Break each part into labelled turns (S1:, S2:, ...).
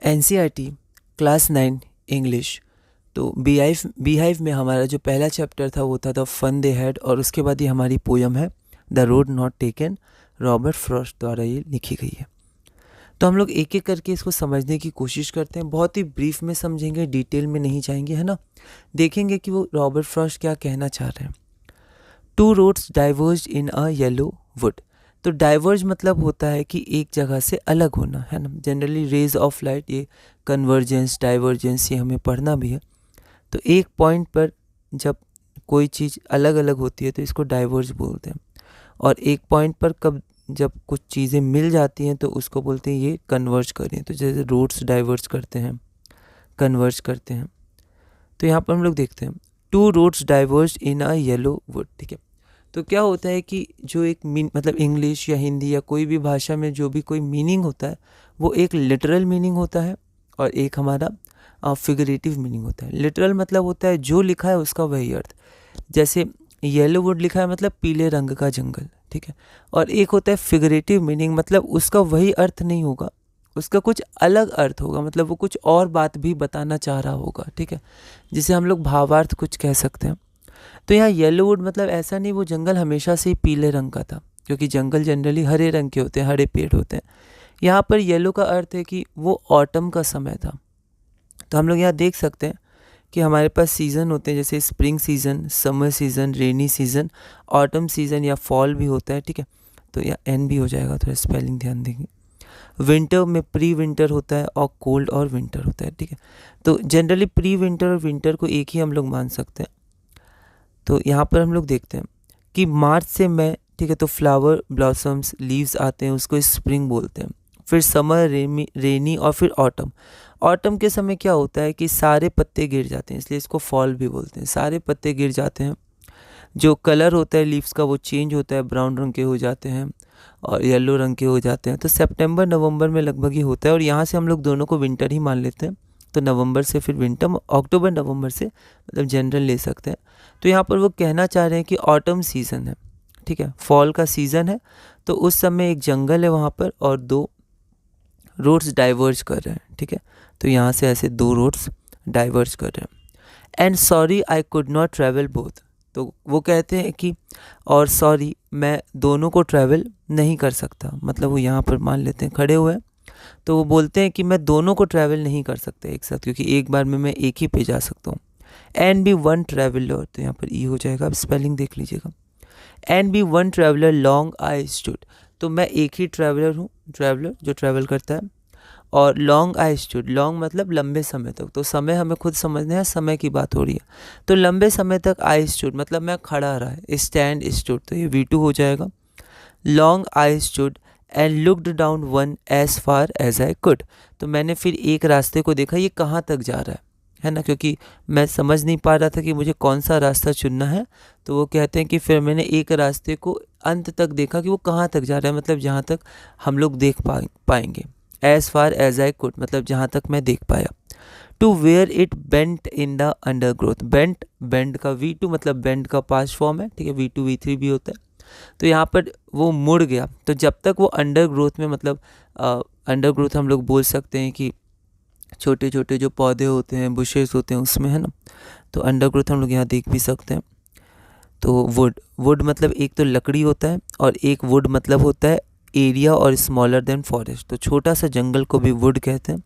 S1: NCERT class 9 English. तो beehive में हमारा जो पहला चैप्टर था वो था द फन दे हैड, और उसके बाद ये हमारी पोयम है the road not taken, Robert Frost द्वारा ये लिखी गई है। तो हम लोग एक एक करके इसको समझने की कोशिश करते हैं, बहुत ही ब्रीफ में समझेंगे, डिटेल में नहीं जाएंगे, है ना। देखेंगे कि वो रॉबर्ट फ्रॉस्ट क्या कहना चाह रहे हैं। Two roads diverge in a yellow would. तो डाइवर्ज मतलब होता है कि एक जगह से अलग होना, है ना। जनरली रेज ऑफ लाइट, ये कन्वर्जेंस डाइवर्जेंस ये हमें पढ़ना भी है। तो एक पॉइंट पर जब कोई चीज़ अलग अलग होती है तो इसको डाइवर्ज बोलते हैं, और एक पॉइंट पर जब कुछ चीज़ें मिल जाती हैं तो उसको बोलते हैं ये कन्वर्ज कर रही हैं। तो जैसे रोड्स डाइवर्ज करते हैं, कन्वर्ज करते हैं। तो यहाँ पर हम लोग देखते हैं two roads diverge in a yellow would, ठीक है। तो क्या होता है कि जो एक मतलब इंग्लिश या हिंदी या कोई भी भाषा में जो भी कोई मीनिंग होता है वो एक लिटरल मीनिंग होता है और एक हमारा फिगरेटिव मीनिंग होता है। लिटरल मतलब होता है जो लिखा है उसका वही अर्थ, जैसे येलो वुड लिखा है मतलब पीले रंग का जंगल, ठीक है। और एक होता है फिगरेटिव मीनिंग, मतलब उसका वही अर्थ नहीं होगा, उसका कुछ अलग अर्थ होगा, मतलब वो कुछ और बात भी बताना चाह रहा होगा, ठीक है, जिसे हम लोग भावार्थ कुछ कह सकते हैं। तो यहाँ येलो वुड मतलब ऐसा नहीं वो जंगल हमेशा से ही पीले रंग का था, क्योंकि जंगल जनरली हरे रंग के होते हैं, हरे पेड़ होते हैं। यहाँ पर येलो का अर्थ है कि वो ऑटम का समय था। तो हम लोग यहाँ देख सकते हैं कि हमारे पास सीज़न होते हैं, जैसे spring season, summer season, rainy season, autumn season या फॉल भी होता है, ठीक है। तो यहाँ एन भी हो जाएगा, थोड़ा स्पेलिंग ध्यान देंगे। विंटर में प्री विंटर होता है और कोल्ड और विंटर होता है, ठीक है। तो जनरली प्री विंटर और विंटर को एक ही हम लोग मान सकते हैं। तो यहाँ पर हम लोग देखते हैं कि मार्च से मई, ठीक है, तो फ्लावर ब्लॉसम्स लीव्स आते हैं, उसको स्प्रिंग बोलते हैं। फिर समर, रेनी और फिर ऑटम। ऑटम के समय क्या होता है कि सारे पत्ते गिर जाते हैं, इसलिए इसको फॉल भी बोलते हैं। सारे पत्ते गिर जाते हैं, जो कलर होता है लीव्स का वो चेंज होता है, ब्राउन रंग के हो जाते हैं और येलो रंग के हो जाते हैं। तो सितंबर नवंबर में लगभग ही होता है, और यहाँ से हम लोग दोनों को विंटर ही मान लेते हैं। तो नवंबर से फिर विंटर, अक्टूबर नवंबर से मतलब जनरल ले सकते हैं। तो यहाँ पर वो कहना चाह रहे हैं कि ऑटम सीज़न है, ठीक है, फॉल का सीज़न है। तो उस समय एक जंगल है वहाँ पर और दो रोड्स डाइवर्ज कर रहे हैं, ठीक है। तो यहाँ से ऐसे दो रोड्स डाइवर्ज कर रहे हैं। And sorry I could not travel both. तो वो कहते हैं कि और सॉरी मैं दोनों को ट्रैवल नहीं कर सकता, मतलब वो यहाँ पर मान लेते हैं खड़े हुए हैं, तो वो बोलते हैं कि मैं दोनों को ट्रैवल नहीं कर सकता एक साथ, क्योंकि एक बार में मैं एक ही पे जा सकता हूँ। एंड बी वन ट्रैवलर, तो यहाँ पर ई हो जाएगा, अब स्पेलिंग देख लीजिएगा। And be one traveller long I stood. तो मैं एक ही ट्रैवलर हूँ, ट्रैवलर जो ट्रैवल करता है। और लॉन्ग आई स्टूड, लॉन्ग मतलब लंबे समय तक, तो समय हमें खुद समझना है, समय की बात हो रही है। तो लंबे समय तक आई स्टूड मतलब मैं खड़ा रहा है, स्टैंड स्टूड, तो ये V2 हो जाएगा। Long I stood and looked down one as far as I could. तो मैंने फिर एक रास्ते को देखा, ये कहाँ तक जा रहा है ना, क्योंकि मैं समझ नहीं पा रहा था कि मुझे कौन सा रास्ता चुनना है। तो वो कहते हैं कि फिर मैंने एक रास्ते को अंत तक देखा कि वो कहाँ तक जा रहा है, मतलब जहाँ तक हम लोग देख पाएंगे। As far as I could मतलब जहाँ तक मैं देख पाया। To where it bent in the undergrowth. Bent, bend का V2 मतलब बेंड का पास्ट फॉर्म है, ठीक है, V2 V3 भी होता है। तो यहाँ पर वो मुड़ गया, तो जब तक वो अंडर ग्रोथ में, मतलब अंडर ग्रोथ हम लोग बोल सकते हैं कि छोटे छोटे जो पौधे होते हैं, बुशेस होते हैं, उसमें, है ना। तो अंडर ग्रोथ हम लोग यहाँ देख भी सकते हैं। तो वुड मतलब एक तो लकड़ी होता है और एक वुड मतलब होता है एरिया और स्मॉलर देन फॉरेस्ट। तो छोटा सा जंगल को भी वुड कहते हैं।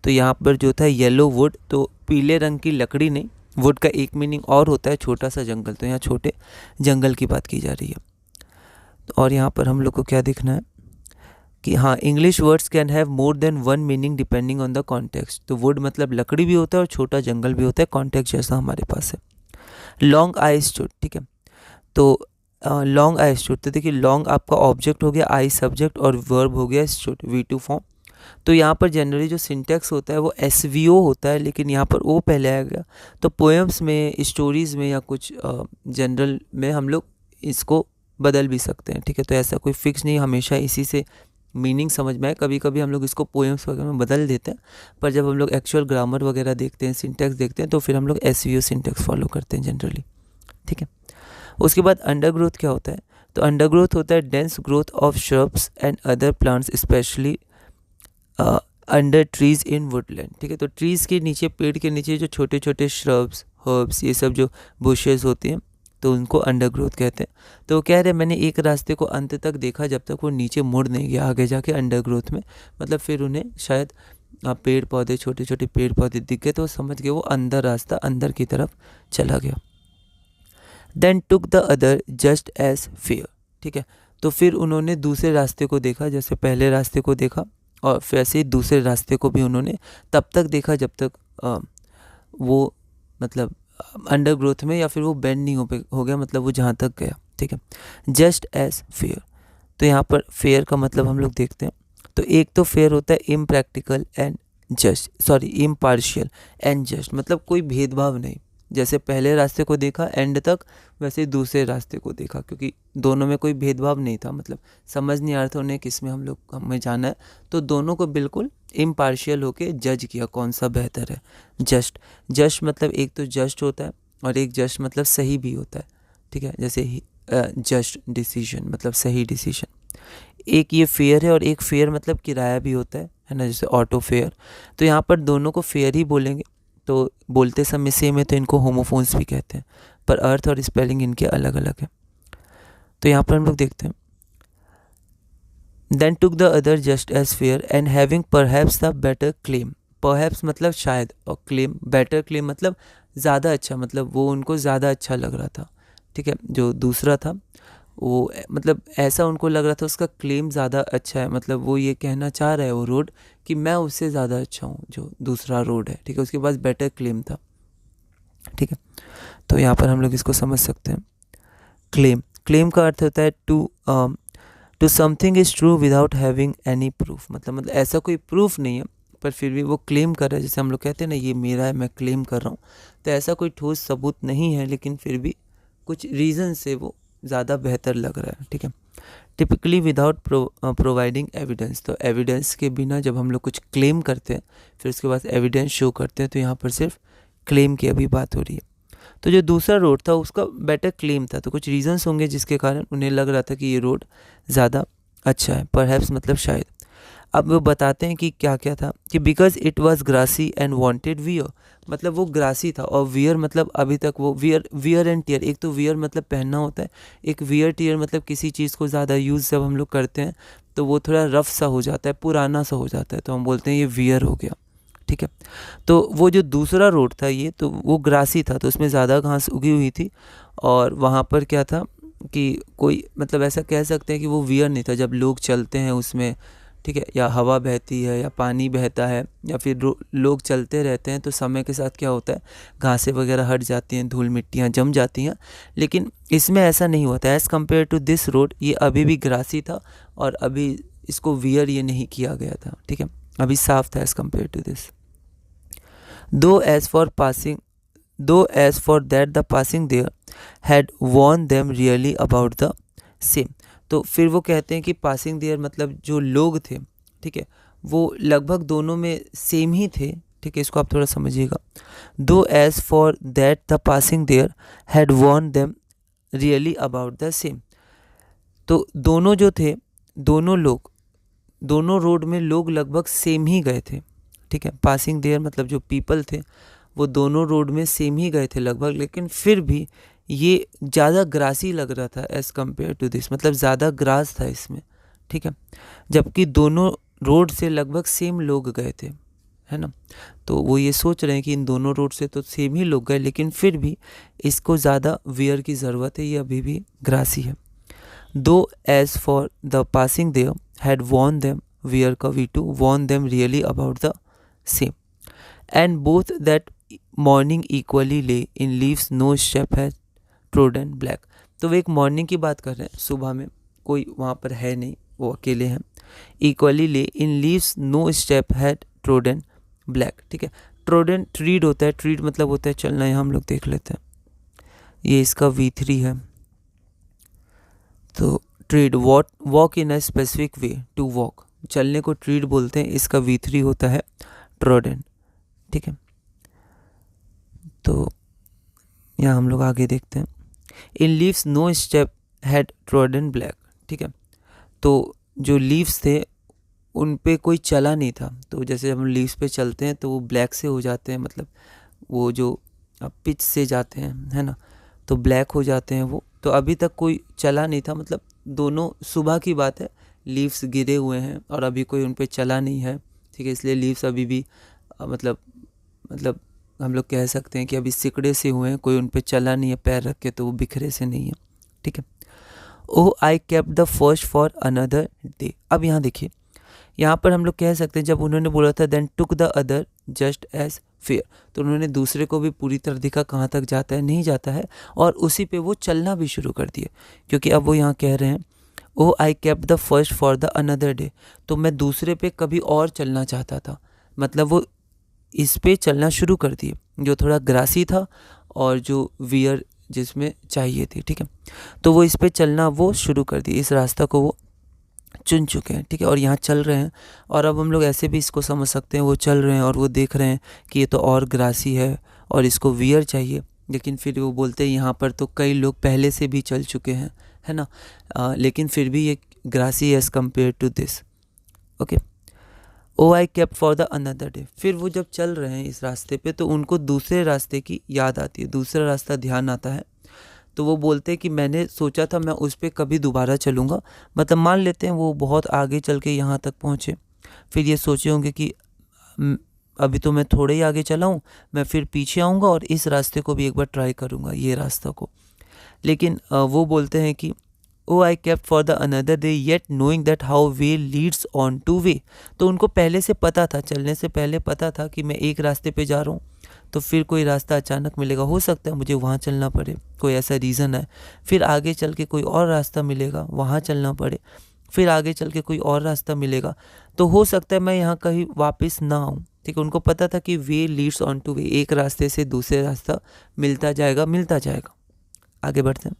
S1: तो यहाँ पर जो था येलो वुड, तो पीले रंग की लकड़ी नहीं, वुड का एक मीनिंग और होता है छोटा सा जंगल, तो यहाँ छोटे जंगल की बात की जा रही है। और यहाँ पर हम लोग को क्या देखना है कि हाँ, English words can have more than one meaning depending on the context. तो वुड मतलब लकड़ी भी होता है और छोटा जंगल भी होता है, कॉन्टेक्स्ट जैसा हमारे पास है। लॉन्ग आई स्टूड, ठीक है, तो लॉन्ग आई स्टूड, तो देखिए लॉन्ग आपका ऑब्जेक्ट हो गया, आई सब्जेक्ट और वर्ब हो गया स्टूड, V2 फॉर्म। तो यहाँ पर जनरली जो सिंटेक्स होता है वो SVO होता है, लेकिन यहाँ पर O पहले आएगा। तो पोएम्स में, स्टोरीज़ में या कुछ जनरल में हम लोग इसको बदल भी सकते हैं, ठीक है। तो ऐसा कोई फिक्स नहीं, हमेशा इसी से मीनिंग समझ में आए। कभी कभी हम लोग इसको पोएम्स वगैरह में बदल देते हैं, पर जब हम लोग एक्चुअल ग्रामर वगैरह देखते हैं, सिंटेक्स देखते हैं, तो फिर हम लोग SVO सिंटेक्स फॉलो करते हैं जनरली, ठीक है। उसके बाद अंडरग्रोथ क्या होता है, तो अंडरग्रोथ होता है dense growth of shrubs and other plants, specially under trees in Woodland, ठीक है। तो ट्रीज के नीचे, पेड़ के नीचे जो छोटे छोटे श्रब्स, हर्ब्स, ये सब जो बुशेस होती हैं, तो उनको अंडरग्रोथ कहते हैं। तो वो कह रहे हैं मैंने एक रास्ते को अंत तक देखा जब तक वो नीचे मुड़ नहीं गया आगे जाके अंडरग्रोथ में, मतलब फिर उन्हें शायद पेड़ पौधे, छोटे छोटे पेड़ पौधे दिख गए तो वो समझ गए वो अंदर रास्ता अंदर की तरफ चला गया। Then took the other just as fair, ठीक है। तो फिर उन्होंने दूसरे रास्ते को देखा, जैसे पहले रास्ते को देखा, और फिर ऐसे ही दूसरे रास्ते को भी उन्होंने तब तक देखा जब तक वो मतलब अंडरग्रोथ में, या फिर वो बेंड नहीं हो गया, मतलब वो जहाँ तक गया, ठीक है। जस्ट एज फेयर, तो यहाँ पर फेयर का मतलब हम लोग देखते हैं। तो एक तो फेयर होता है impractical and just, sorry impartial and just, मतलब कोई भेदभाव नहीं। जैसे पहले रास्ते को देखा एंड तक, वैसे दूसरे रास्ते को देखा, क्योंकि दोनों में कोई भेदभाव नहीं था, मतलब समझ नहीं आ रहा था उन्हें किस में हमें जाना है, तो दोनों को बिल्कुल इम्पार्शियल होके जज किया कौन सा बेहतर है। जस्ट मतलब एक तो जस्ट होता है और एक जस्ट मतलब सही भी होता है, ठीक है। जैसे जस्ट डिसीजन मतलब सही डिसीजन। एक ये फेयर है और एक फेयर मतलब किराया भी होता है ना, जैसे ऑटो फेयर। तो यहाँ पर दोनों को फेयर ही बोलेंगे, तो बोलते समय सेम है तो इनको होमोफोन्स भी कहते हैं, पर अर्थ और स्पेलिंग इनके अलग अलग है। तो यहाँ पर हम लोग देखते हैं then took the other just as fair and having perhaps the better claim. Perhaps मतलब शायद, और क्लेम, बेटर क्लेम मतलब ज़्यादा अच्छा, मतलब वो उनको ज़्यादा अच्छा लग रहा था, ठीक है। जो दूसरा था वो मतलब ऐसा उनको लग रहा था उसका क्लेम ज़्यादा अच्छा है, मतलब वो ये कहना चाह रहा है वो रोड कि मैं उससे ज़्यादा अच्छा हूँ जो दूसरा रोड है, ठीक है। उसके पास बेटर क्लेम था, ठीक है। तो यहाँ पर हम लोग इसको समझ सकते हैं। क्लेम का अर्थ होता है to something is true without having any proof, मतलब ऐसा कोई प्रूफ नहीं है पर फिर भी वो क्लेम कर रहा है। जैसे हम लोग कहते हैं ना ये मेरा है, मैं क्लेम कर रहा हूँ, तो ऐसा कोई ठोस सबूत नहीं है, लेकिन फिर भी कुछ रीज़न से वो ज़्यादा बेहतर लग रहा है, ठीक है। टिपिकली विदाउट प्रोवाइडिंग एविडेंस, तो एविडेंस के बिना जब हम लोग कुछ क्लेम करते हैं फिर उसके बाद एविडेंस शो करते हैं, तो यहाँ पर सिर्फ क्लेम की अभी बात हो रही है। तो जो दूसरा रोड था उसका बेटर क्लेम था, तो कुछ रीजंस होंगे जिसके कारण उन्हें लग रहा था कि ये रोड ज़्यादा अच्छा है। परहैप्स मतलब शायद। अब वो बताते हैं कि क्या क्या था, कि because it was grassy and wanted wear, मतलब वो ग्रासी था, और वियर मतलब अभी तक वो वियर एंड टियर, एक तो वियर मतलब पहनना होता है, एक वियर टियर मतलब किसी चीज़ को ज़्यादा यूज़ जब हम लोग करते हैं तो वो थोड़ा रफ सा हो जाता है, पुराना सा हो जाता है, तो हम बोलते हैं ये वियर हो गया, ठीक है। तो वो जो दूसरा रोड था ये, तो वो ग्रासी था, तो उसमें ज़्यादा घास उगी हुई थी, और वहाँ पर क्या था कि कोई मतलब ऐसा कह सकते हैं कि वो वियर नहीं था जब लोग चलते हैं उसमें, ठीक है, या हवा बहती है या पानी बहता है या फिर लोग चलते रहते हैं, तो समय के साथ क्या होता है घासें वगैरह हट जाती हैं, धूल मिट्टियाँ जम जाती हैं, लेकिन इसमें ऐसा नहीं होता। As compare to this road ये अभी भी ग्रासी था और अभी इसको वियर ये नहीं किया गया था, ठीक है, अभी साफ था as compare to this. Though as for that the passing there had warned them really about the same। तो फिर वो कहते हैं कि पासिंग देयर मतलब जो लोग थे, ठीक है, वो लगभग दोनों में सेम ही थे, ठीक है। इसको आप थोड़ा समझिएगा। Though as for that the passing there had warned them really about the same। तो दोनों जो थे, दोनों रोड में लोग लगभग सेम ही गए थे, ठीक है। पासिंग देयर मतलब जो पीपल थे वो दोनों रोड में सेम ही गए थे लगभग, लेकिन फिर भी ये ज़्यादा ग्रासी लग रहा था एज़ कम्पेयर टू दिस, मतलब ज़्यादा ग्रास था इसमें, ठीक है, जबकि दोनों रोड से लगभग सेम लोग गए थे, है ना। तो वो ये सोच रहे हैं कि इन दोनों रोड से तो सेम ही लोग गए, लेकिन फिर भी इसको ज़्यादा वियर की ज़रूरत है, ये अभी भी ग्रासी है। Though as for the passing there had worn them, wear का V2 worn them really about the same, and both that morning equally lay in leaves no step had trodden black। तो वो एक morning की बात कर रहे हैं, सुबह में कोई वहाँ पर है नहीं, वो अकेले हैं। equally lay in leaves no step had trodden black, ठीक है। trodden ट्रीड होता है, ट्रीड मतलब होता है चलना, यहाँ हम लोग देख लेते हैं, ये इसका V3 है। तो tread walk in a specific way, to walk, चलने को ट्रीड बोलते हैं, इसका V3 होता है ट्रोडन, ठीक है। तो यहाँ हम लोग आगे देखते हैं। In leaves no step had trodden black, ठीक है। तो जो लीव्स थे उन पे कोई चला नहीं था। तो जैसे हम लीव्स पे चलते हैं तो वो ब्लैक से हो जाते हैं, मतलब वो जो पिच से जाते हैं, है ना, तो ब्लैक हो जाते हैं वो। तो अभी तक कोई चला नहीं था, मतलब दोनों सुबह की बात है, लीव्स गिरे हुए हैं और अभी कोई उन पे चला नहीं है, ठीक है। इसलिए लीव्स अभी भी मतलब हम लोग कह सकते हैं कि अभी सिकड़े से हुए हैं, कोई उन पे चला नहीं है पैर रख के, तो वो बिखरे से नहीं है, ठीक है। Oh I kept the first for another day. अब यहाँ देखिए, यहाँ पर हम लोग कह सकते हैं जब उन्होंने बोला था then took the other just as fair, तो उन्होंने दूसरे को भी पूरी तरह देखा कहाँ तक जाता है, नहीं जाता है, और उसी पे वो चलना भी शुरू कर दिए। क्योंकि अब वो यहाँ कह रहे हैं oh I kept the first for the another day, तो मैं दूसरे पे कभी और चलना चाहता था, मतलब वो इस पे चलना शुरू कर दिए जो थोड़ा ग्रासी था और जो वियर जिसमें चाहिए थी, ठीक है। तो वो इस पे चलना वो शुरू कर दिए, इस रास्ता को वो चुन चुके हैं, ठीक है, और यहाँ चल रहे हैं। और अब हम लोग ऐसे भी इसको समझ सकते हैं, वो चल रहे हैं और वो देख रहे हैं कि ये तो और ग्रासी है और इसको वियर चाहिए, लेकिन फिर वो बोलते हैं यहाँ पर तो कई लोग पहले से भी चल चुके हैं, है ना, लेकिन फिर भी ये grassy as compare to this, okay. Oh I kept for the another day, फिर वो जब चल रहे हैं इस रास्ते पे तो उनको दूसरे रास्ते की याद आती है, दूसरा रास्ता ध्यान आता है। तो वो बोलते हैं कि मैंने सोचा था मैं उस पर कभी दोबारा चलूँगा, मतलब मान लेते हैं वो बहुत आगे चल के यहाँ तक पहुँचे, फिर ये सोचे होंगे कि अभी तो मैं थोड़े ही आगे चला हूँ, मैं फिर पीछे आऊँगा और इस रास्ते को भी एक बार ट्राई करूँगा, ये रास्ता को। लेकिन वो बोलते हैं कि oh I kept for the another day yet knowing that how way leads on to way, तो उनको पहले से पता था, चलने से पहले पता था कि मैं एक रास्ते पे जा रहा हूँ, तो फिर कोई रास्ता अचानक मिलेगा, हो सकता है मुझे वहाँ चलना पड़े, कोई ऐसा रीज़न है, फिर आगे चल के कोई और रास्ता मिलेगा, वहाँ चलना पड़े, फिर आगे चल के कोई और रास्ता मिलेगा, तो हो सकता है मैं यहाँ कहीं वापस ना आऊँ, ठीक है। उनको पता था कि वे लीड्स ऑन टू वे, एक रास्ते से दूसरे रास्ता मिलता जाएगा। आगे बढ़ते हैं।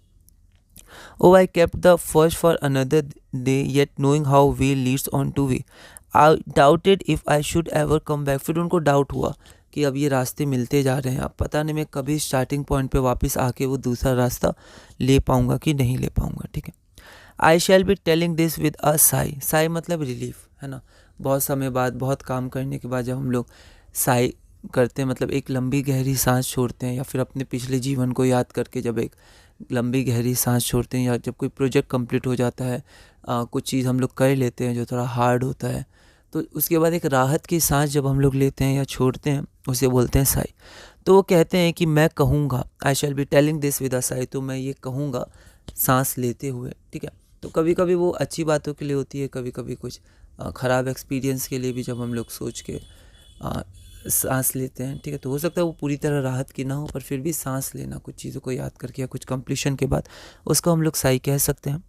S1: Oh, I kept the first for another day, yet knowing how way leads on to way. I doubted if I should ever come back. फिर उनको डाउट हुआ कि अब ये रास्ते मिलते जा रहे हैं, अब पता नहीं मैं कभी स्टार्टिंग पॉइंट पे वापस आके वो दूसरा रास्ता ले पाऊँगा कि नहीं ले पाऊँगा, ठीक है। I shall be telling this with a sigh, sigh मतलब रिलीफ, है ना, बहुत समय बाद, बहुत काम करने के बाद जब हम लोग साई करते हैं, मतलब एक लंबी गहरी सांस छोड़ते हैं, या फिर अपने पिछले जीवन को याद करके जब एक लंबी गहरी सांस छोड़ते हैं, या जब कोई प्रोजेक्ट कंप्लीट हो जाता है, कुछ चीज़ हम लोग कर लेते हैं जो थोड़ा हार्ड होता है, तो उसके बाद एक राहत की सांस जब हम लोग लेते हैं या छोड़ते हैं, उसे बोलते हैं साई। तो वो कहते हैं कि मैं कहूँगा, I shall be telling this with a sigh, तो मैं ये कहूँगा सांस लेते हुए, ठीक है। तो कभी कभी वो अच्छी बातों के लिए होती है, कभी कभी कुछ ख़राब एक्सपीरियंस के लिए भी जब हम लोग सोच के सांस लेते हैं, ठीक है। तो हो सकता है वो पूरी तरह राहत की ना हो, पर फिर भी सांस लेना कुछ चीज़ों को याद करके या कुछ कंप्लीशन के बाद, उसको हम लोग साई कह सकते हैं।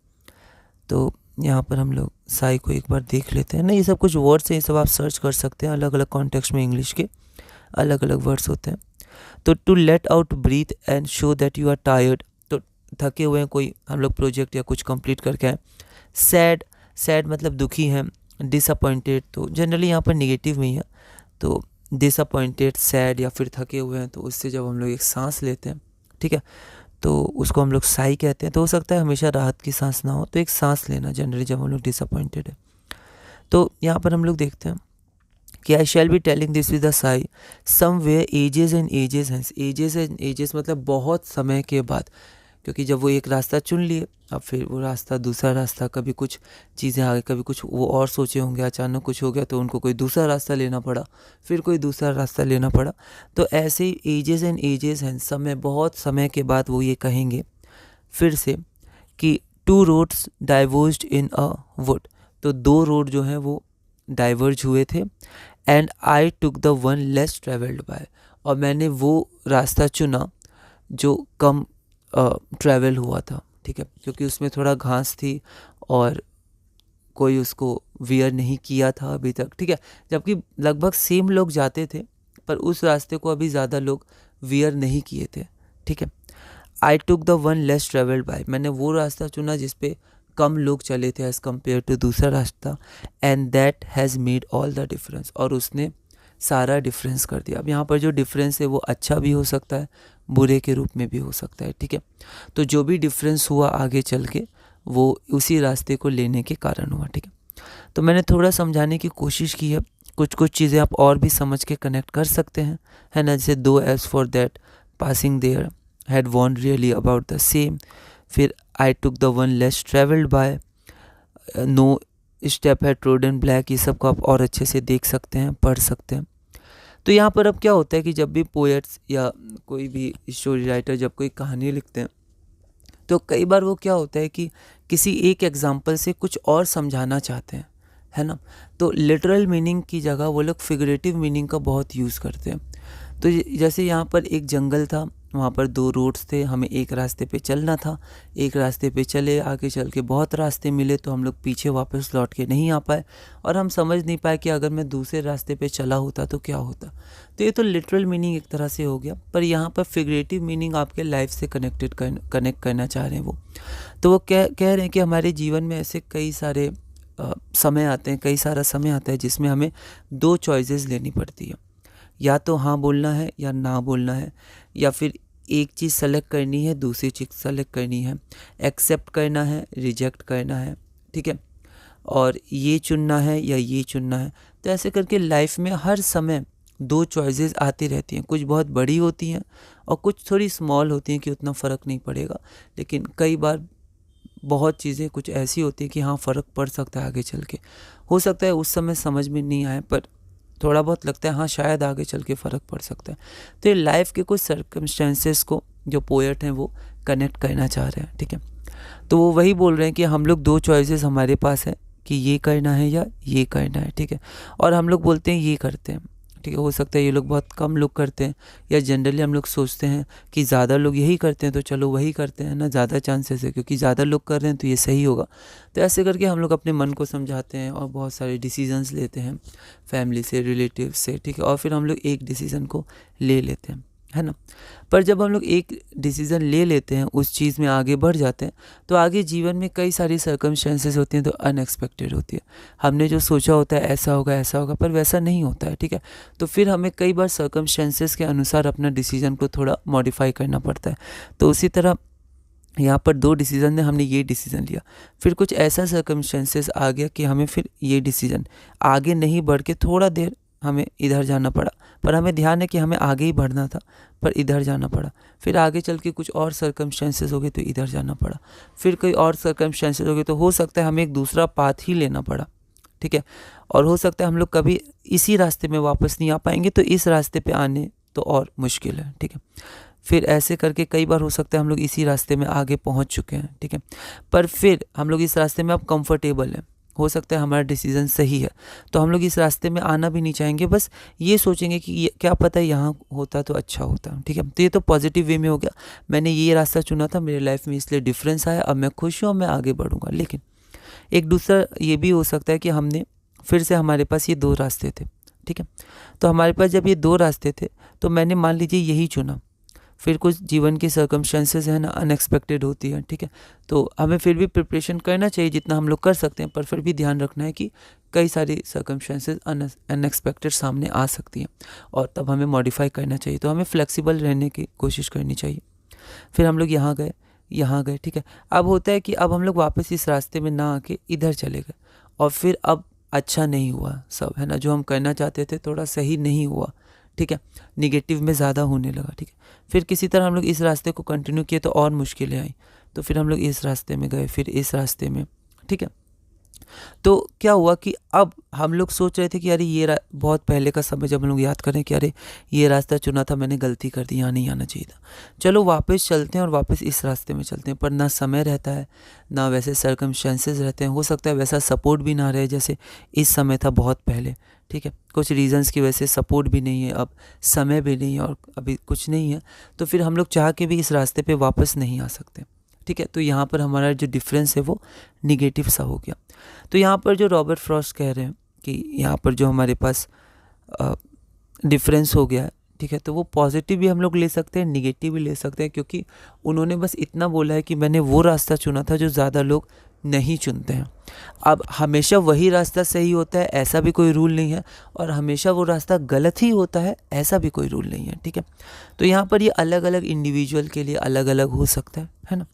S1: तो यहाँ पर हम लोग साई को एक बार देख लेते हैं ना, ये सब कुछ वर्ड्स हैं, ये सब आप सर्च कर सकते हैं, अलग अलग कॉन्टेक्स्ट में इंग्लिश के अलग अलग वर्ड्स होते हैं। तो to let out breath and show that you are tired, तो थके हुए हैं, कोई हम लोग प्रोजेक्ट या कुछ कंप्लीट करके आए। सैड, सैड मतलब दुखी हैं। डिसअपॉइंटेड तो जनरली यहाँ पर निगेटिव में ही है, तो डिसअपॉइंटेड, सैड या फिर थके हुए हैं, तो उससे जब हम लोग एक सांस लेते हैं, ठीक है, तो उसको हम लोग साई कहते हैं। तो हो सकता है हमेशा राहत की सांस ना हो, तो एक सांस लेना जनरली जब हम लोग डिसअपॉइंटेड है। तो यहाँ पर हम लोग देखते हैं कि I shall be telling this with a sigh somewhere ages and ages हैं। एजेस एंड एजेस मतलब बहुत समय के बाद, क्योंकि जब वो एक रास्ता चुन लिए, अब फिर वो रास्ता दूसरा रास्ता, कभी कुछ चीज़ें आ गई, कभी कुछ वो और सोचे होंगे, अचानक कुछ हो गया तो उनको कोई दूसरा रास्ता लेना पड़ा, फिर कोई दूसरा रास्ता लेना पड़ा। तो ऐसे ही एजेस एंड एजेस हैं, समय, बहुत समय के बाद वो ये कहेंगे फिर से कि two roads diverged in a wood, तो दो रोड जो हैं वो डाइवर्ज हुए थे। And I took the one less travelled by, और मैंने वो रास्ता चुना जो कम ट्रैवल हुआ था, ठीक है, क्योंकि उसमें थोड़ा घास थी और कोई उसको वियर नहीं किया था अभी तक, ठीक है, जबकि लगभग सेम लोग जाते थे, पर उस रास्ते को अभी ज़्यादा लोग वियर नहीं किए थे, ठीक है। I took the one less travelled by, मैंने वो रास्ता चुना जिस पे कम लोग चले थे एज़ कम्पेयर टू दूसरा रास्ता। And that has made all the difference, और उसने सारा डिफरेंस कर दिया। अब यहाँ पर जो डिफरेंस है वो अच्छा भी हो सकता है, बुरे के रूप में भी हो सकता है, ठीक है। तो जो भी डिफरेंस हुआ आगे चल के, वो उसी रास्ते को लेने के कारण हुआ, ठीक है। तो मैंने थोड़ा समझाने की कोशिश की है, कुछ कुछ चीज़ें आप और भी समझ के कनेक्ट कर सकते हैं, है ना। जैसे दो as for that passing there had वॉन्ट रियली अबाउट द सेम, फिर I took the one less travelled by, no step है ट्रोडन ब्लैक, ये सब को आप और अच्छे से देख सकते हैं, पढ़ सकते हैं। तो यहाँ पर अब क्या होता है कि जब भी पोएट्स या कोई भी स्टोरी राइटर जब कोई कहानी लिखते हैं तो कई बार वो क्या होता है कि किसी एक एग्जाम्पल से कुछ और समझाना चाहते हैं, है ना। तो लिटरल मीनिंग की जगह वो लोग फिगरेटिव मीनिंग का बहुत यूज़ करते हैं। तो जैसे यहाँ पर एक जंगल था, वहाँ पर दो रोड्स थे, हमें एक रास्ते पे चलना था, एक रास्ते पे चले, आगे चल के बहुत रास्ते मिले तो हम लोग पीछे वापस लौट के नहीं आ पाए और हम समझ नहीं पाए कि अगर मैं दूसरे रास्ते पे चला होता तो क्या होता। तो ये तो लिटरल मीनिंग एक तरह से हो गया, पर यहाँ पर फिगरेटिव मीनिंग आपके लाइफ से कनेक्ट करना चाह रहे हैं वो। तो वो कह रहे हैं कि हमारे जीवन में ऐसे कई सारे समय आते हैं, कई सारा समय आता है जिसमें हमें दो चॉइसेस लेनी पड़ती है, या तो हाँ बोलना है या ना बोलना है, या फिर एक चीज़ सेलेक्ट करनी है, दूसरी चीज़ सेलेक्ट करनी है, एक्सेप्ट करना है, रिजेक्ट करना है, ठीक है, और ये चुनना है या ये चुनना है। तो ऐसे करके लाइफ में हर समय दो चॉइसेस आती रहती हैं, कुछ बहुत बड़ी होती हैं और कुछ थोड़ी स्मॉल होती हैं कि उतना फ़र्क नहीं पड़ेगा, लेकिन कई बार बहुत चीज़ें कुछ ऐसी होती हैं कि हाँ फ़र्क पड़ सकता है आगे चल के। हो सकता है उस समय समझ में नहीं आए, पर थोड़ा बहुत लगता है हाँ शायद आगे चल के फ़र्क पड़ सकता है। तो ये लाइफ के कुछ सर्कमस्टेंसेस को जो पोएट हैं वो कनेक्ट करना चाह रहे हैं, ठीक है। तो वो वही बोल रहे हैं कि हम लोग दो चॉइसेस हमारे पास है कि ये करना है या ये करना है, ठीक है, और हम लोग बोलते हैं ये करते हैं, ठीक है। हो सकता है ये लोग बहुत कम लोग करते हैं, या जनरली हम लोग सोचते हैं कि ज़्यादा लोग यही करते हैं तो चलो वही करते हैं ना, ज़्यादा चांसेस है क्योंकि ज़्यादा लोग कर रहे हैं तो ये सही होगा। तो ऐसे करके हम लोग अपने मन को समझाते हैं और बहुत सारे डिसीजंस लेते हैं फैमिली से, रिलेटिव से, ठीक है, और फिर हम लोग एक डिसीज़न को ले लेते हैं, है ना। पर जब हम लोग एक डिसीज़न ले लेते हैं, उस चीज़ में आगे बढ़ जाते हैं, तो आगे जीवन में कई सारी सर्कमस्टेंसेस होती हैं तो अनएक्सपेक्टेड होती है। हमने जो सोचा होता है ऐसा होगा, पर वैसा नहीं होता है, ठीक है। तो फिर हमें कई बार सर्कमस्टेंसेस के अनुसार अपना डिसीज़न को थोड़ा मॉडिफाई करना पड़ता है। तो उसी तरह यहाँ पर दो डिसीज़न ने, हमने ये डिसीज़न लिया, फिर कुछ ऐसा सर्कमस्टेंसेस आ गया कि हमें फिर ये डिसीज़न आगे नहीं बढ़ के थोड़ा देर हमें इधर जाना पड़ा, पर हमें ध्यान है कि हमें आगे ही बढ़ना था पर इधर जाना पड़ा। फिर आगे चल के कुछ और सर्कमस्टेंसेस हो गए तो इधर जाना पड़ा, फिर कोई और सर्कमस्टेंसेस हो गए तो हो सकता है हमें एक दूसरा पाथ ही लेना पड़ा, ठीक है। और हो सकता है हम लोग कभी इसी रास्ते में वापस नहीं आ पाएंगे तो इस रास्ते पे आने तो और मुश्किल है, ठीक है। फिर ऐसे करके कई बार हो सकता है हम लोग इसी रास्ते में आगे पहुंच चुके हैं, ठीक है, पर फिर हम लोग इस रास्ते में अब कंफर्टेबल हैं, हो सकता है हमारा डिसीज़न सही है तो हम लोग इस रास्ते में आना भी नहीं चाहेंगे, बस ये सोचेंगे कि क्या पता यहाँ होता तो अच्छा होता, ठीक है। तो ये तो पॉजिटिव वे में हो गया, मैंने ये रास्ता चुना था, मेरे लाइफ में इसलिए डिफरेंस आया, अब मैं खुश हूँ, मैं आगे बढ़ूँगा। लेकिन एक दूसरा ये भी हो सकता है कि हमने फिर से, हमारे पास ये दो रास्ते थे, ठीक है, तो हमारे पास जब ये दो रास्ते थे तो मैंने मान लीजिए यही चुना, फिर कुछ जीवन की सर्कमस्टेंसेस है ना अनएक्सपेक्टेड होती है, ठीक है, तो हमें फिर भी प्रिपरेशन करना चाहिए जितना हम लोग कर सकते हैं, पर फिर भी ध्यान रखना है कि कई सारी सर्कमस्टेंसेस अनएक्सपेक्टेड सामने आ सकती हैं और तब हमें मॉडिफाई करना चाहिए। तो हमें फ्लेक्सिबल रहने की कोशिश करनी चाहिए। फिर हम लोग यहाँ गए, ठीक है, अब होता है कि अब हम लोग वापस इस रास्ते में ना आके इधर चले गए और फिर अब अच्छा नहीं हुआ सब, है ना, जो हम करना चाहते थे थोड़ा सही नहीं हुआ, ठीक है, निगेटिव में ज़्यादा होने लगा, ठीक है। फिर किसी तरह हम लोग इस रास्ते को कंटिन्यू किए तो और मुश्किलें आई, तो फिर हम लोग इस रास्ते में गए, फिर इस रास्ते में, ठीक है। तो क्या हुआ कि अब हम लोग सोच रहे थे कि अरे ये बहुत पहले का समय, जब हम लोग याद करें कि अरे ये रास्ता चुना था, मैंने गलती कर दी, यहाँ नहीं आना चाहिए था, चलो वापस चलते हैं और वापस इस रास्ते में चलते हैं। पर ना समय रहता है, ना वैसे सर्कमस्टेंसेस रहते हैं, हो सकता है वैसा सपोर्ट भी ना रहे जैसे इस समय था बहुत पहले, ठीक है, कुछ रीजंस की वजह से सपोर्ट भी नहीं है, अब समय भी नहीं है और अभी कुछ नहीं है, तो फिर हम लोग चाह के भी इस रास्ते पे वापस नहीं आ सकते, ठीक है। तो यहाँ पर हमारा जो डिफरेंस है वो निगेटिव सा हो गया। तो यहाँ पर जो रॉबर्ट फ्रॉस्ट कह रहे हैं कि यहाँ पर जो हमारे पास डिफरेंस हो गया है, ठीक है, तो वो पॉजिटिव भी हम लोग ले सकते हैं, निगेटिव भी ले सकते हैं, क्योंकि उन्होंने बस इतना बोला है कि मैंने वो रास्ता चुना था जो ज़्यादा लोग नहीं चुनते हैं। अब हमेशा वही रास्ता सही होता है ऐसा भी कोई रूल नहीं है, और हमेशा वो रास्ता गलत ही होता है ऐसा भी कोई रूल नहीं है, ठीक है। तो यहाँ पर ये अलग अलग इंडिविजुअल के लिए अलग अलग हो सकता है ना।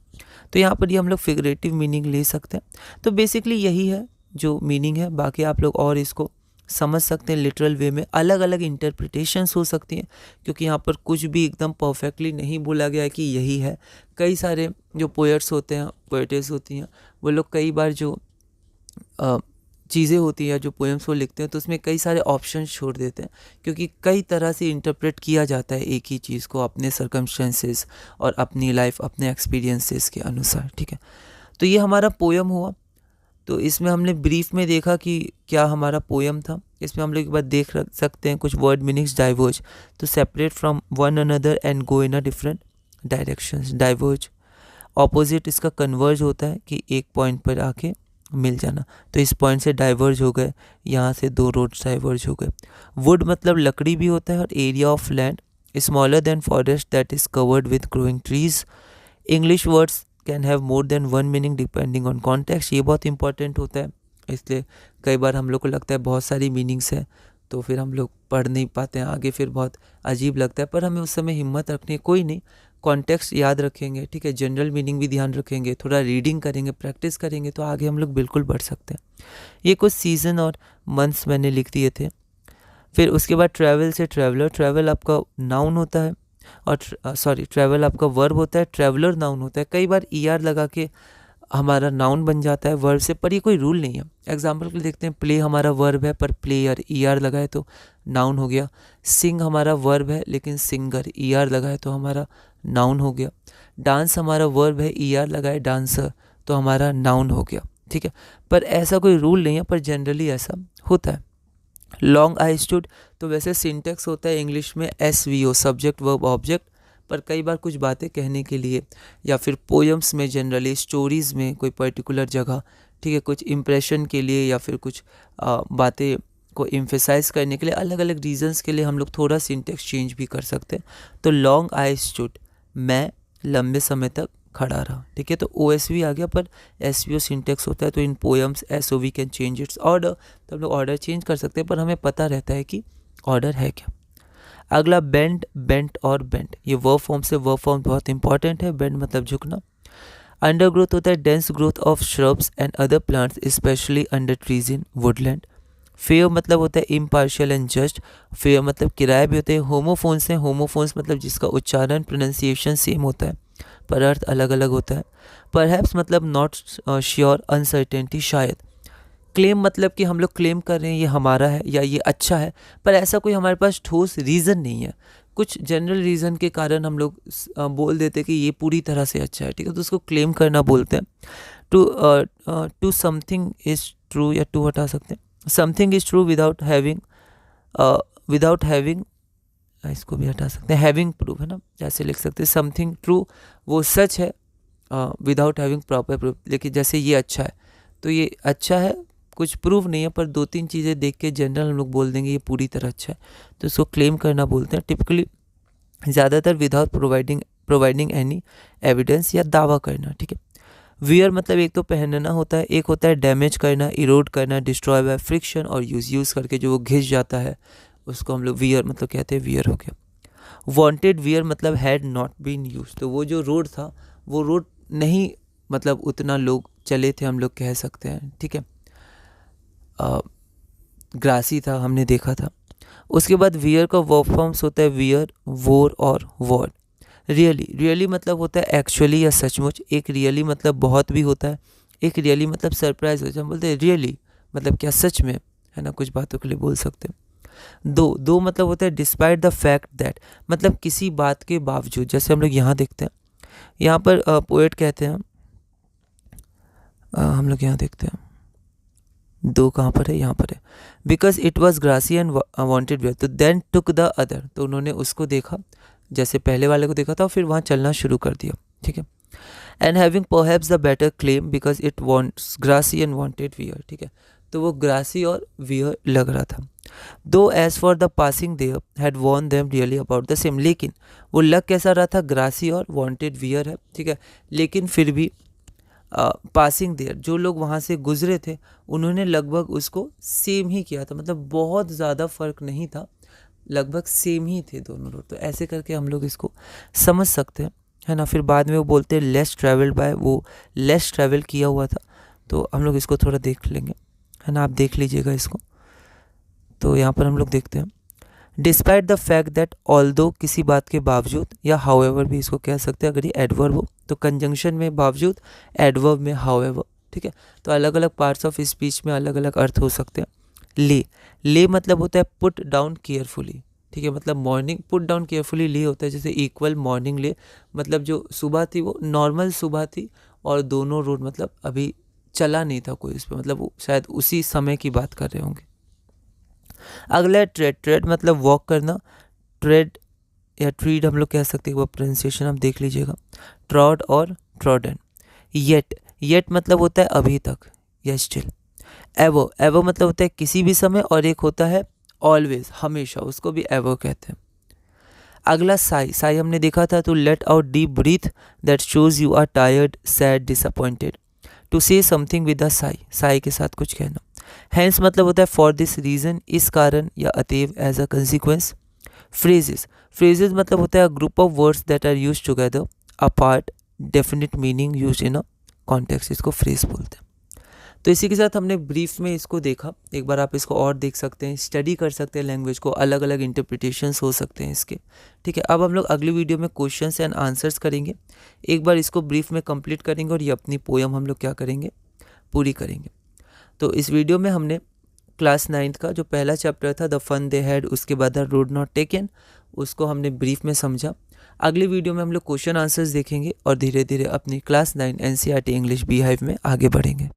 S1: तो यहाँ पर ये हम लोग फिगरेटिव मीनिंग ले सकते हैं। तो बेसिकली यही है जो मीनिंग है, बाकी आप लोग और इसको समझ सकते हैं लिटरल वे में। अलग अलग इंटरप्रिटेशंस हो सकती हैं, क्योंकि यहाँ पर कुछ भी एकदम परफेक्टली नहीं बोला गया है कि यही है। कई सारे जो पोएट्स होते हैं, पोएटेस होती हैं, वो लोग कई बार जो चीज़ें होती हैं, जो पोएम्स वो लिखते हैं, तो उसमें कई सारे ऑप्शंस छोड़ देते हैं, क्योंकि कई तरह से इंटरप्रेट किया जाता है एक ही चीज़ को अपने सर्कमस्टेंसेस और अपनी लाइफ, अपने एक्सपीरियंसेस के अनुसार, ठीक है। तो ये हमारा पोएम हुआ। तो इसमें हमने ब्रीफ में देखा कि क्या हमारा पोएम था। इसमें हम लोग एक बार देख सकते हैं कुछ वर्ड मीनिंग्स। डाइवर्ज, तो separate from one another and go in a different directions. Diverge, opposite इसका कन्वर्ज होता है कि एक पॉइंट पर आके मिल जाना, तो इस पॉइंट से डाइवर्ज हो गए, यहाँ से दो रोड्स डाइवर्ज हो गए। वुड मतलब लकड़ी भी होता है, और area of land smaller than forest that is covered with growing trees. English words can have more than one meaning depending on context. ये बहुत इंपॉर्टेंट होता है, इसलिए कई बार हम लोग को लगता है बहुत सारी मीनिंग्स हैं, तो फिर हम लोग पढ़ नहीं पाते हैं आगे, फिर बहुत अजीब लगता है। पर हमें उस समय हिम्मत रखनी है, कोई नहीं, कॉन्टेक्स्ट याद रखेंगे, ठीक है, जनरल मीनिंग भी ध्यान रखेंगे, थोड़ा रीडिंग करेंगे, प्रैक्टिस करेंगे, तो आगे हम लोग बिल्कुल बढ़ सकते हैं। ये कुछ सीज़न और मंथ्स मैंने लिख दिए थे। फिर उसके बाद ट्रैवल से ट्रैवलर। ट्रैवल आपका नाउन होता है, और ट्रैवल आपका वर्ब होता है, ट्रैवलर नाउन होता है। कई बार ईआर लगा के हमारा नाउन बन जाता है वर्ब से, पर ये कोई रूल नहीं है। एग्जाम्पल के लिए देखते हैं, प्ले हमारा वर्ब है पर प्लेयर ईआर लगाए तो नाउन हो गया। सिंग हमारा वर्ब है लेकिन सिंगर ईआर लगाए तो हमारा नाउन हो गया। डांस हमारा वर्ब है, ईआर लगाए डांसर तो हमारा नाउन हो गया, ठीक है। पर ऐसा कोई रूल नहीं है, पर जनरली ऐसा होता है। लॉन्ग आई स्टूड, तो वैसे सिंटेक्स होता है इंग्लिश में SVO, सब्जेक्ट वर्ब ऑब्जेक्ट, पर कई बार कुछ बातें कहने के लिए, या फिर पोएम्स में, जनरली स्टोरीज़ में कोई पर्टिकुलर जगह, ठीक है, कुछ इम्प्रेशन के लिए, या फिर कुछ बातें को एम्फेसाइज करने के लिए, अलग अलग रीजंस के लिए हम लोग थोड़ा सिंटेक्स चेंज भी कर सकते हैं। तो लॉन्ग आई स्टूड, मैं लंबे समय तक खड़ा रहा, ठीक है। तो OSV आ गया, पर SVO सिंटेक्स होता है, तो in poems SOV can change its order, तो हम लोग ऑर्डर चेंज कर सकते हैं, पर हमें पता रहता है कि ऑर्डर है क्या। अगला बेंड, बेंट और बेंट, ये वर्ब फॉर्म से वर्ब फॉर्म बहुत इंपॉर्टेंट है। बेंड मतलब झुकना। अंडर ग्रोथ होता है dense growth of shrubs and other plants specially under trees in Woodland. Fair मतलब होता है इम्पार्शियल एंड जस्ट। फेयर मतलब किराया भी होते हैं। होमोफोन्स हैं, होमोफोन्स मतलब जिसका उच्चारण प्रोनाउंसिएशन सेम होता है पर अर्थ अलग अलग होता है। परहैप्स मतलब नॉट श्योर, अनसर्टेनिटी, शायद। क्लेम मतलब कि हम लोग क्लेम कर रहे हैं ये हमारा है या ये अच्छा है, पर ऐसा कोई हमारे पास ठोस रीज़न नहीं है। कुछ जनरल रीज़न के कारण हम लोग बोल देते हैं कि ये पूरी तरह से अच्छा है, ठीक है, तो उसको क्लेम करना बोलते हैं। टू समथिंग इज़ ट्रू, या टू हटा सकते हैं। Something is true without having, इसको भी हटा सकते हैं, हैविंग प्रूफ, है ना, जैसे लिख सकते हैं समथिंग ट्रू, वो सच है, विदाउट हैविंग प्रॉपर प्रूफ। लेकिन जैसे ये अच्छा है, तो ये अच्छा है, कुछ प्रूफ नहीं है, पर दो तीन चीज़ें देख के जनरल हम लोग बोल देंगे ये पूरी तरह अच्छा है, तो इसको क्लेम करना बोलते हैं। टिपिकली ज़्यादातर विदाउट प्रोवाइडिंग एनी एविडेंस, या दावा करना, ठीक है। वियर मतलब एक तो पहनना होता है, एक होता है डैमेज करना, इरोड करना, डिस्ट्रॉय बाय फ्रिक्शन और यूज़ करके जो वो घिस जाता है, उसको हम लोग वियर मतलब कहते हैं, वियर हो गया। वांटेड वियर मतलब हैड नॉट बीन यूज, तो वो जो रोड था वो रोड नहीं, मतलब उतना लोग चले थे, हम लोग कह सकते हैं, ठीक है, ग्रासी था, हमने देखा था। उसके बाद वियर का वर्ब फॉर्म्स होता है वियर, वोर और वॉर। रियली मतलब होता है एक्चुअली या सचमुच। एक रियली मतलब बहुत भी होता है, एक रियली मतलब सरप्राइज हो जाए, हम बोलते हैं रियली मतलब क्या सच में, है ना, कुछ बातों के लिए बोल सकते हैं। दो मतलब होता है डिस्पाइट द फैक्ट दैट, मतलब किसी बात के बावजूद। जैसे हम लोग यहाँ देखते हैं, यहाँ पर पोएट कहते हैं, हम लोग यहाँ देखते हैं, दो कहाँ पर है, यहाँ पर है। Because it was grassy and wanted wear, तो देन टुक द अदर, तो उन्होंने उसको देखा, जैसे पहले वाले को देखा था, और फिर वहाँ चलना शुरू कर दिया, ठीक है। And having perhaps the better claim because it wants grassy and wanted wear, ठीक है, तो वो ग्रासी और वियर लग रहा था। Though as for the passing there had worn them really about the same, लेकिन वो लग कैसा रहा था, ग्रासी और वॉन्टेड वियर है, ठीक है, लेकिन फिर भी पासिंग देयर, जो लोग वहाँ से गुजरे थे उन्होंने लगभग उसको सेम ही किया था, मतलब बहुत ज़्यादा फर्क नहीं था, लगभग सेम ही थे दोनों रोड। तो ऐसे करके हम लोग इसको समझ सकते हैं, है ना। फिर बाद में वो बोलते हैं लेस ट्रैवल्ड बाय, वो लेस ट्रैवल किया हुआ था, तो हम लोग इसको थोड़ा देख लेंगे। है ना, आप देख लीजिएगा इसको। तो यहाँ पर हम लोग देखते हैं despite the fact that although, किसी बात के बावजूद, या हाउएवर भी इसको कह सकते हैं अगर ये एडवर्ब हो तो, कंजंक्शन में बावजूद, एडवर्ब में हाउएवर, ठीक है। तो अलग अलग पार्ट्स ऑफ स्पीच में अलग अलग अर्थ हो सकते हैं। ले मतलब होता है पुट डाउन केयरफुली, ठीक है, मतलब मॉर्निंग पुट डाउन केयरफुली ले होता है, जैसे इक्वल मॉर्निंग ले, मतलब जो सुबह थी वो नॉर्मल सुबह थी और दोनों रोड मतलब अभी चला नहीं था कोई उस पर, मतलब वो शायद उसी समय की बात कर रहे होंगे। अगला है ट्रेड। ट्रेड मतलब वॉक करना, ट्रेड या ट्रीड हम लोग कह सकते हैं, वो प्रोनाउंसिएशन आप देख लीजिएगा, ट्रॉड और ट्रॉडन। येट मतलब होता है अभी तक या स्टिल। एवो मतलब होता है किसी भी समय, और एक होता है ऑलवेज, हमेशा, उसको भी एवो कहते हैं। अगला साई हमने देखा था, तो let out deep breath that shows you are tired, sad, disappointed. To say something with a sigh के साथ कुछ कहना। हैंस मतलब होता है फॉर दिस रीजन, इस कारण या अतएव, एज अ कंसिक्वेंस। फ्रेजेस मतलब होता है group of words that are use together apart, definite meaning use in a context, इसको फ्रेज बोलते हैं। तो इसी के साथ हमने ब्रीफ में इसको देखा, एक बार आप इसको और देख सकते हैं, स्टडी कर सकते हैं लैंग्वेज को, अलग अलग इंटरप्रिटेशंस हो सकते हैं इसके, ठीक है। अब हम लोग अगली वीडियो में क्वेश्चंस एंड आंसर्स करेंगे, एक बार इसको ब्रीफ में कंप्लीट करेंगे और ये अपनी पोयम हम लोग क्या करेंगे, पूरी करेंगे। तो इस वीडियो में हमने क्लास 9th का जो पहला चैप्टर था द फन दे हैड, उसके बाद द रोड नॉट टेकन, उसको हमने ब्रीफ में समझा। अगली वीडियो में हम लोग क्वेश्चन आंसर्स देखेंगे और धीरे धीरे अपनी क्लास 9 NCERT इंग्लिश बीहाइव में आगे बढ़ेंगे।